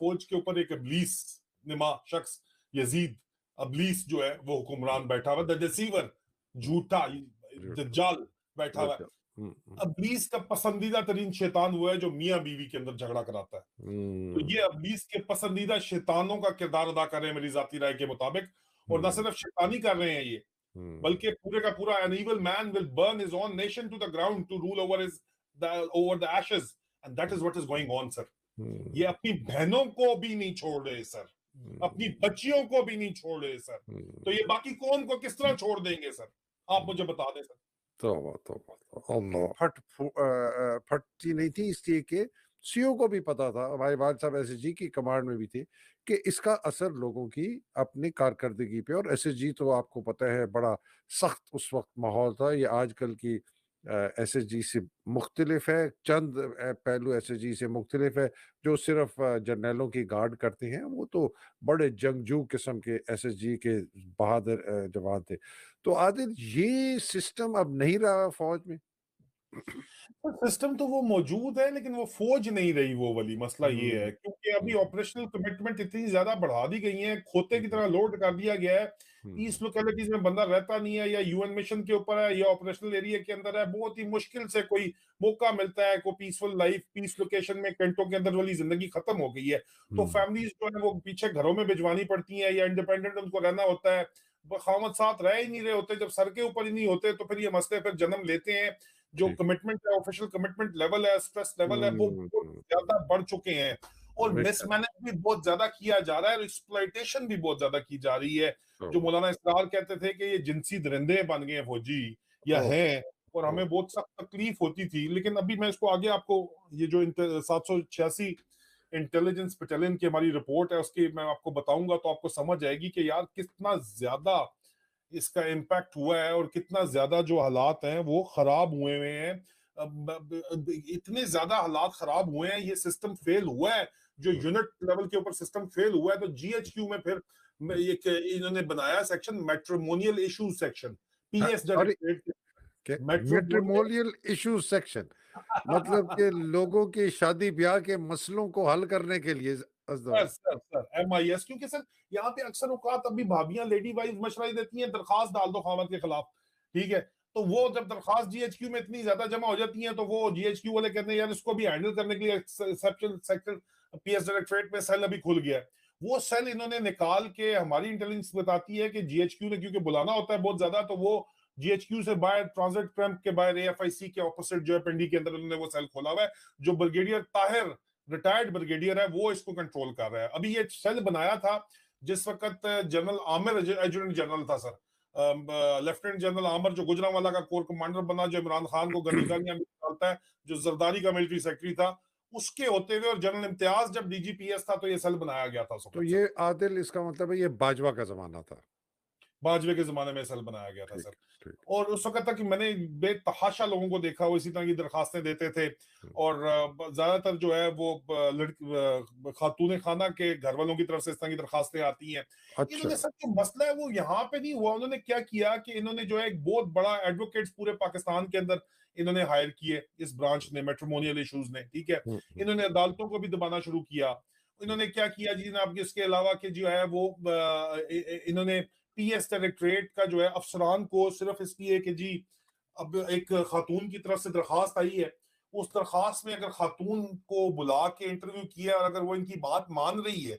فوج کے اوپر ایک ابلیس نما شخص یزید ابلیس جو ہے وہ حکمران بیٹھا ہوا، دا ڈیسیور، جھوٹا دجال بیٹھا ہوا ہے. ابلیس کا پسندیدہ ترین شیطان وہ ہے جو میاں بیوی کے اندر جھگڑا کراتا ہے. تو یہ ابلیس کے پسندیدہ شیطانوں کا کردار ادا کر رہے ہیں میری ذاتی رائے کے مطابق. اور نہ صرف شیطانی کر رہے ہیں یہ، بلکہ پورے کا پورا an evil man will burn his own nation to the ground to rule over the ashes, and that is what is going on, sir. یہ اپنی بہنوں کو بھی نہیں چھوڑ رہے سر، اپنی بچیوں کو بھی نہیں چھوڑ رہے سر. تو یہ باقی قوم کو کس طرح چھوڑ دیں گے سر؟ آپ مجھے بتا دیں سر. توبہ پھٹتی نہیں تھی اس لیے کہ سیو کو بھی پتا تھا، ہمارے والد صاحب ایس ایس جی کی کمانڈ میں بھی تھے، کہ اس کا اثر لوگوں کی اپنی کارکردگی پہ. اور ایس ایس جی تو آپ کو پتہ ہے بڑا سخت اس وقت ماحول تھا. یہ آج کل کی ایس ایس جی سے مختلف ہے، چند پہلو ایس ایس جی سے مختلف ہے. جو صرف جرنیلوں کی گارڈ کرتے ہیں وہ تو بڑے جنگجو قسم کے ایس ایس جی کے بہادر جوان تھے. تو عادل یہ سسٹم اب نہیں رہا فوج میں. سسٹم تو وہ موجود ہے لیکن وہ فوج نہیں رہی وہ والی. مسئلہ یہ ہے کیونکہ ابھی آپریشنل کمٹمنٹ اتنی زیادہ بڑھا دی گئی ہیں، کھوتے کی طرح لوڈ کر دیا گیا ہے. پیس لوکیلٹیز میں بندہ رہتا نہیں ہے، یا یو این مشن کے اوپر ہے یا آپریشنل ایریا کے اندر ہے. بہت ہی مشکل سے کوئی موقع ملتا ہے، کوئی پیسفل لائف پیس لوکیشن میں گھنٹوں کے اندر والی زندگی ختم ہو گئی ہے. تو فیملیز جو ہے وہ پیچھے گھروں میں بھجوانی پڑتی ہیں، یا انڈیپینڈنٹ ان کو رہنا ہوتا ہے. خامد ساتھ رہ ہی نہیں رہے ہوتے، جب سر کے اوپر ہی نہیں ہوتے تو پھر یہ مسئلے پھر جنم لیتے ہیں. جو کمٹمنٹ ہے، آفیشیل کمٹمنٹ لیول ہے، سٹریس لیول ہے، وہ بہت زیادہ بڑھ چکے ہیں. اور مس مینج بھی بہت زیادہ کیا جا رہا ہے، اور ایکسپلائٹیشن بھی بہت زیادہ کی جا رہی ہے. جو مولانا اسرار کہتے تھے کہ یہ جنسی درندے بن گئے ہیں فوجی یا ہیں، اور ہمیں بہت سخت تکلیف ہوتی تھی. لیکن ابھی میں اس کو آگے آپ کو یہ جو 786 انٹیلیجنس بٹالین کی ہماری رپورٹ ہے اس کی میں آپ کو بتاؤں گا تو آپ کو سمجھ آئے گی کہ یار کتنا زیادہ اس کا امپیکٹ ہوا ہے اور کتنا زیادہ جو حالات ہیں وہ خراب ہوئے ہیں. اتنے زیادہ حالات خراب ہوئے ہیں، یہ سسٹم فیل ہوا ہے. جو یونٹ لیول کے اوپر سسٹم فیل ہوا ہے، تو جی ایچ کیو میں پھر انہوں نے بنایا section میٹریمونیل issues section, P S میٹریمونیل issue section, مطلب کہ لوگوں کے شادی بیاہ کے مسئلوں کو حل کرنے کے لیے. سر MIS، کیونکہ سر یہاں پہ اکثر اوقات ابھی بھابیاں لیڈی وائز مشورہ دیتی ہیں درخواست ڈال دو خاوند کے خلاف، ٹھیک ہے. تو وہ جب درخواست جی ایچ کیو میں اتنی زیادہ جمع ہو جاتی ہیں تو وہ جی ایچ کیو والے کہتے ہیں یار اس کو بھی ہینڈل کرنے کے لیے سیکشن پی ایس ڈائریکٹوریٹ میں سیل ابھی کھل گیا ہے. وہ سیل انہوں نے نکال کے، ہماری انٹیلیجنس بتاتی ہے کہ جی ایچ کیو نے کیونکہ بلانا ہوتا ہے بہت زیادہ، تو وہ جی ایچ کیو سے باہر ٹرانزٹ کیمپ کے باہر AFIC کے اپوزٹ جو ہے پنڈی کے اندر انہوں نے وہ سیل کھولا ہوا ہے. جو بریگیڈیئر طاہر ریٹائرڈ بریگیڈیئر ہے وہ اس کو کنٹرول کر رہا ہے. ابھی یہ سیل بنایا تھا جس وقت جنرل عامر ایڈجوٹنٹ جنرل تھا سر، لیفٹیننٹ جنرل عامر جو گجرانوالا کا کور کمانڈر بنا، جو عمران خان کو گالیاں نکالتا ہے، جو زرداری کا ملٹری سیکرٹری تھا، اس کے ہوتے ہوئے، اور جنرل امتیاز جب DGPS تھا تو یہ سیل بنایا گیا تھا. تو یہ عادل اس کا مطلب ہے یہ باجوہ کا زمانہ تھا، باجوے کے زمانے میں سیل بنایا گیا تھا سر. اور اس وقت تک میں نے بے تحاشا لوگوں کو دیکھا وہ اسی طرح کی درخواستیں دیتے تھے. اور زیادہ تر جو ہے وہ خاتون خانہ کے گھر والوں کی طرف سے اس طرح کی درخواستیں آتی ہیں. انہوں نے سر جو مسئلہ ہے وہ یہاں پہ نہیں ہوا. انہوں نے کیا کیا کہ انہوں نے جو ہے ایک بہت بڑا ایڈوکیٹس پورے پاکستان کے اندر انہوں نے ہائر کیے، اس برانچ نے، میٹریمونیل ایشوز نے، ٹھیک ہے. انہوں نے عدالتوں کو بھی دبانا شروع کیا. انہوں نے کیا کیا جی جناب، اس کے علاوہ کہ جو ہے وہ انہوں نے پی ایس ڈائریکٹوریٹ کا جو ہے افسران کو صرف اس لیے کہ جی اب ایک خاتون کی طرف سے درخواست آئی ہے، اس درخواست میں اگر خاتون کو بلا کے انٹرویو کیا اور اگر وہ ان کی بات مان رہی ہے،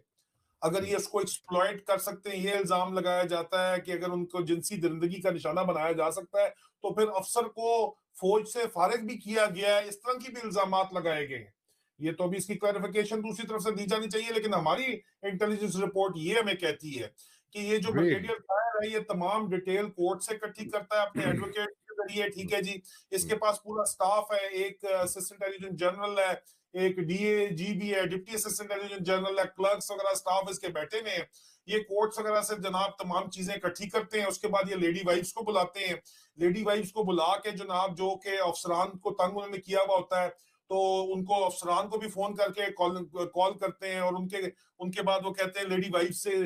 اگر یہ اس کو ایکسپلوئٹ کر سکتے ہیں، یہ الزام لگایا جاتا ہے کہ اگر ان کو جنسی درندگی کا نشانہ بنایا جا سکتا ہے تو پھر افسر کو فوج سے فارغ بھی کیا گیا ہے. اس طرح کی بھی الزامات لگائے گئے ہیں. یہ تو ابھی اس کی کلیریفیکیشن دوسری طرف سے دی جانی چاہیے، لیکن ہماری انٹیلیجنس رپورٹ یہ ہمیں کہتی ہے کہ یہ جو بریگیڈیئر طاہر ہے یہ تمام ڈیٹیل کورٹ سے اکٹھی کرتا ہے اپنے ایڈوکیٹ کے ذریعے، ٹھیک ہے جی. اس کے پاس پورا سٹاف ہے، ایک اسسٹنٹ ایڈجوٹنٹ جنرل ہے، ایک DAG بھی ہے، ڈپٹی اسسٹنٹ ایڈجوٹنٹ جنرل ہے، کلرکس وغیرہ سٹاف اس کے بیٹھے ہوئے ہیں. یہ کورٹس وغیرہ سے جناب تمام چیزیں اکٹھی کرتے ہیں. اس کے بعد یہ لیڈی وائفز کو بلاتے ہیں. لیڈی وائفز کو بلا کے جناب جو کہ افسران کو تنگ انہوں نے کیا ہوا ہوتا ہے تو ان کو افسران کو بھی فون کر کے کال کرتے ہیں، اور ان کے بعد وہ کہتے ہیں لیڈی وائف سے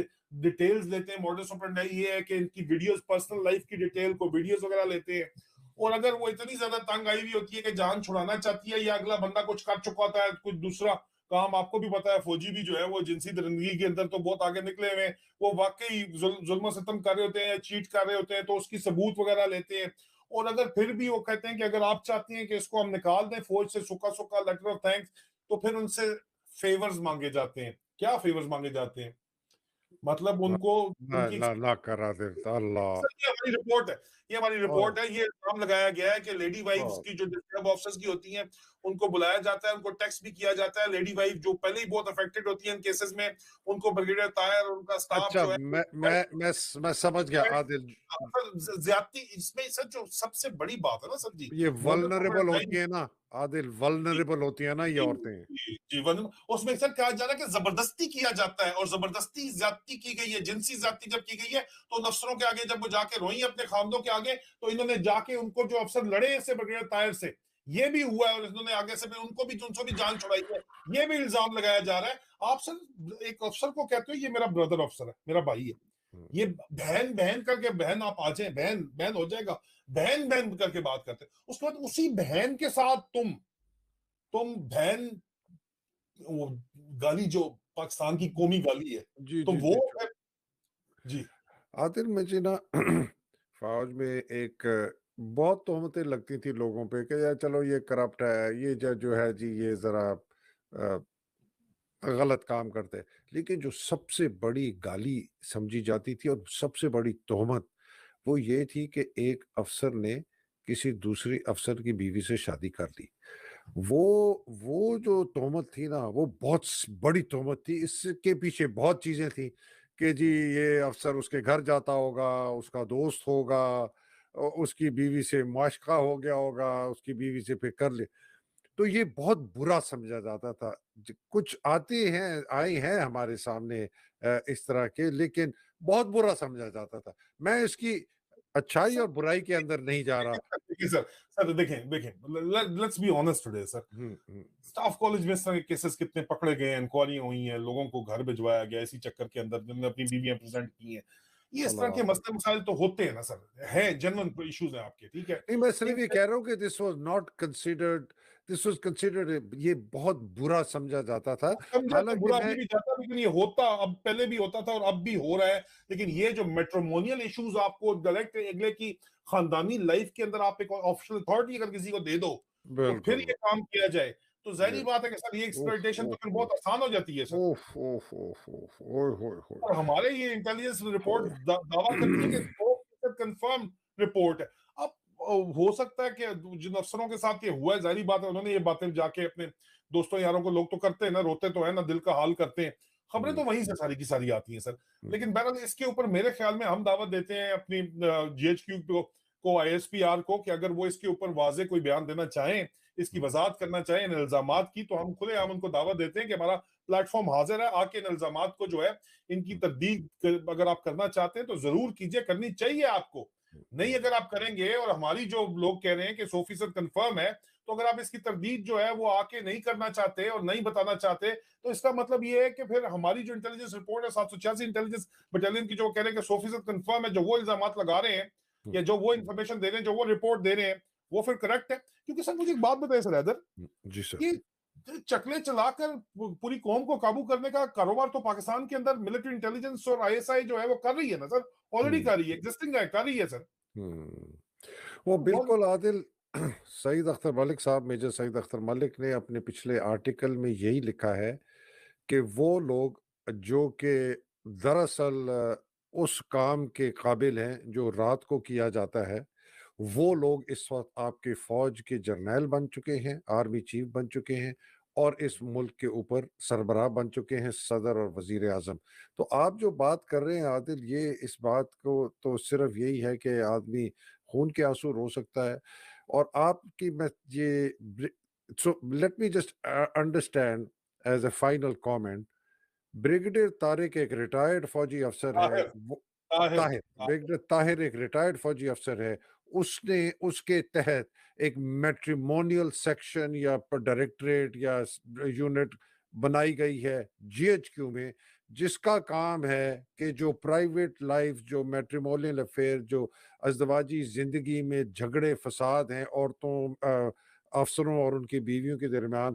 ڈیٹیلز لیتے ہیں. ماڈس آپرینڈی یہ ہے کہ ان کی ویڈیوز، پرسنل لائف کی ڈیٹیل کو ویڈیوز وغیرہ لیتے ہیں. اور اگر وہ اتنی زیادہ تنگ آئی ہوئی ہوتی ہے کہ جان چھڑانا چاہتی ہے یا اگلا بندہ کچھ کر چکا ہوتا ہے، کچھ دوسرا کام آپ کو بھی پتا ہے، فوجی بھی جو ہے وہ جنسی درندگی کے اندر تو بہت آگے نکلے ہوئے ہیں، وہ واقعی ظلم و ستم کر رہے ہوتے ہیں یا چیٹ کر رہے ہوتے ہیں تو اس کی ثبوت وغیرہ لیتے ہیں، اور اگر پھر بھی وہ کہتے ہیں کہ اگر آپ چاہتی ہیں کہ اس کو ہم نکال دیں فوج سے، سکا سکا لیٹر آف تھینکس، تو پھر ان سے فیورز مانگے جاتے ہیں. کیا فیورز مانگے جاتے ہیں؟ مطلب ان کو لا ان کی لا لا کرا دیتا اللہ. سر یہ ہماری رپورٹ ہے، یہ ہماری اوہ رپورٹ ہے، یہ الزام لگایا گیا ہے کہ لیڈی وائفز اوہ کی جو ڈسٹرب آفیسرز کی ہوتی ہیں ان کو بلایا جاتا ہے، ان کو ٹیکسٹ بھی کیا جاتا ہے، لیڈی وائف جو پہلے ہی بہت افیکٹڈ ہوتی ہیں ان کیسز میں، ان کو بریگیڈیئر طاہر اور ان کا سٹاف اچھا جو ہے میں سمجھ گیا عادل. زیادتی اس میں سر جو سب سے بڑی بات ہے نا سر جی، یہ ماڈل ولنریبل ہوتی ہیں نا عادل، ولنریبل ہوتی ہیں نا یہ عورتیں. اس میں سر کہا جا رہا ہے کہ زبردستی کیا جاتا ہے، اور زبردستی زیادتی کی گئی ہے، جنسی زیادتی جب کی گئی ہے تو افسروں کے آگے جب وہ جا کے روئی اپنے خامدوں کے آگے، تو انہوں نے جا کے ان کو جو افسر لڑے اس سے بریگیڈیئر طاہر سے، یہ بھی ہوا ہے، اور انہوں نے آگے سے بھی ان کو بھی جان چھڑائی ہے، یہ بھی الزام لگایا جا رہا ہے. آپ سر ایک افسر کو کہتے ہو یہ میرا بردر افسر ہے، میرا بھائی ہے، یہ بہن بہن کر کے، بہن آپ آ جائیں، بہن بہن ہو جائے گا، بہن بہن کر کے بات کرتے، اس کے بعد اسی بہن کے ساتھ تم بہن، وہ گالی جو پاکستان کی قومی گالی ہے، جی تو جی وہ جی جی عادل مجھے نا فوج میں ایک بہت تہمتیں لگتی تھی لوگوں پہ کہ یار چلو یہ کرپٹ ہے، یہ جو ہے جی یہ ذرا غلط کام کرتے، لیکن جو سب سے بڑی گالی سمجھی جاتی تھی اور سب سے بڑی تہمت وہ یہ تھی کہ ایک افسر نے کسی دوسری افسر کی بیوی سے شادی کر لی. وہ جو تہمت تھی نا وہ بہت بڑی تہمت تھی. اس کے پیچھے بہت چیزیں تھیں کہ جی یہ افسر اس کے گھر جاتا ہوگا، اس کا دوست ہوگا، اس کی بیوی سے معاشقہ ہو گیا ہوگا، اس کی بیوی سے پھر کر لے. تو یہ بہت برا سمجھا جاتا تھا. کچھ آئے ہیں ہمارے سامنے اس طرح کے، لیکن بہت برا سمجھا جاتا تھا. میں اس کی اچھائی سر اور برائی کے اندر نہیں جا رہا. سر دیکھیں let's be honest today sir, staff college میں اس طرح کے کیسز کتنے پکڑے گئے ہیں، انکوائریاں ہوئی ہیں، لوگوں کو گھر بھجوایا گیا اسی چکر کے اندر جنہوں نے اپنی بیویاں پریزنٹ کی ہیں. یہ اس طرح کے اللہ مسئلے مسائل تو ہوتے ہیں نا سر، ہے جنرل ایشوز ہیں آپ کے، ٹھیک ہے. نہیں، میں صرف یہ کہہ رہا ہوں کہ دس واز کنسیڈرڈ یہ بہت برا سمجھا جاتا تھا. سمجھا تو حالانکہ برا میں ابھی بھی جاتا، لیکن یہ ہوتا اب پہلے بھی ہوتا تھا اور اب بھی ہو رہا ہے. لیکن یہ جو میٹرومونیل ایشوز آپ کو ڈائریکٹ اگلے کی خاندانی لائف کے اندر آپ ایک آفیشل اتھارٹی اگر کسی کو دے دو تو پھر بالکل یہ کام کیا جائے تو ظاہری بات ہے کہ سر یہ اوف ایکسپلائٹیشن تو اوف پھر بہت آسان ہو جاتی ہے سر. اوف اوف اوف اوف اوئے ہوئے ہوئے. اور ہمارے یہ انٹیلیجنس رپورٹ دعویٰ کرتی ہے کہ 100% کنفرم رپورٹ ہے. اب ہو سکتا ہے کہ جن افسروں کے ساتھ یہ ہوا ہے ظاہری بات ہے انہوں نے یہ باتیں جا کے اپنے دوستوں یاروں کو، لوگ تو کرتے ہیں نا، روتے تو ہے نا، دل کا حال کرتے ہیں، خبریں تو وہیں سے ساری کی ساری آتی ہیں سر. لیکن بہرحال اس کے اوپر میرے خیال میں ہم دعوت دیتے ہیں اپنی جی ایچ کیو کو، آئی ایس پی آر کو، کہ اگر وہ اس کے اوپر واضح کوئی بیان دینا چاہیں، اس کی وضاحت کرنا چاہیں ان الزامات کی، تو ہم کھلے عام ان کو دعوت دیتے ہیں کہ ہمارا پلیٹ فارم حاضر ہے، آ کے ان الزامات کو جو ہے ان کی تردید اگر آپ کرنا چاہتے ہیں تو ضرور کیجئے، کرنی چاہیے آپ کو. نہیں اگر آپ کریں گے اور ہماری جو لوگ کہہ رہے ہیں کہ 100% کنفرم ہے، تو اگر آپ اس کی تردید جو ہے وہ آ کے نہیں کرنا چاہتے اور نہیں بتانا چاہتے تو اس کا مطلب یہ ہے کہ پھر ہماری جو انٹیلیجنس رپورٹ ہے 786 انٹیلیجنس بٹالین کی جو کہہ رہے ہیں کہ 100% کنفرم ہے، جو وہ الزامات لگا رہے ہیں یا جو وہ انفارمیشن دے رہے ہیں، جو وہ رپورٹ دے رہے ہیں، وہ پھر کریکٹ ہے. کیونکہ سر مجھے ایک بات بتائیں سر حیدر، جی سر. یہ چکلے چلا کر پوری قوم کو قابو کرنے کا کاروبار تو پاکستان کے اندر ملٹری انٹیلیجنس اور آئی ایس آئی جو ہے وہ کر رہی ہے نا سر، آلریڈی کر رہی ہے، ایگزسٹنگ ہے، کر رہی ہے سر. وہ بالکل عادل. سعید اختر ملک صاحب، میجر سعید اختر ملک نے اپنے پچھلے آرٹیکل میں یہی لکھا ہے کہ وہ لوگ جو کہ دراصل اس کام کے قابل ہیں جو رات کو کیا جاتا ہے، وہ لوگ اس وقت آپ کے فوج کے جرنیل بن چکے ہیں، آرمی چیف بن چکے ہیں، اور اس ملک کے اوپر سربراہ بن چکے ہیں، صدر اور وزیر اعظم. تو آپ جو بات کر رہے ہیں عادل، یہ اس بات کو تو صرف یہی ہے کہ آدمی خون کے آنسو رو سکتا ہے. اور آپ کی میں یہ so let me just understand as a final comment. Brigadier Tariq ایک ریٹائرڈ فوجی افسر ہے. طاہر، بریگیڈیئر طاہر ایک ریٹائرڈ فوجی افسر ہے. اس کے تحت ایک میٹریمونیل سیکشن یا ڈائریکٹریٹ یا یونٹ بنائی گئی ہے جی ایچ کیو میں، جس کا کام ہے کہ جو پرائیویٹ لائف، جو میٹریمونیل افیئر، جو ازدواجی زندگی میں جھگڑے فساد ہیں عورتوں، افسروں اور ان کی بیویوں کے درمیان،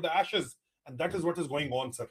the ashes, and that is what is going on sir।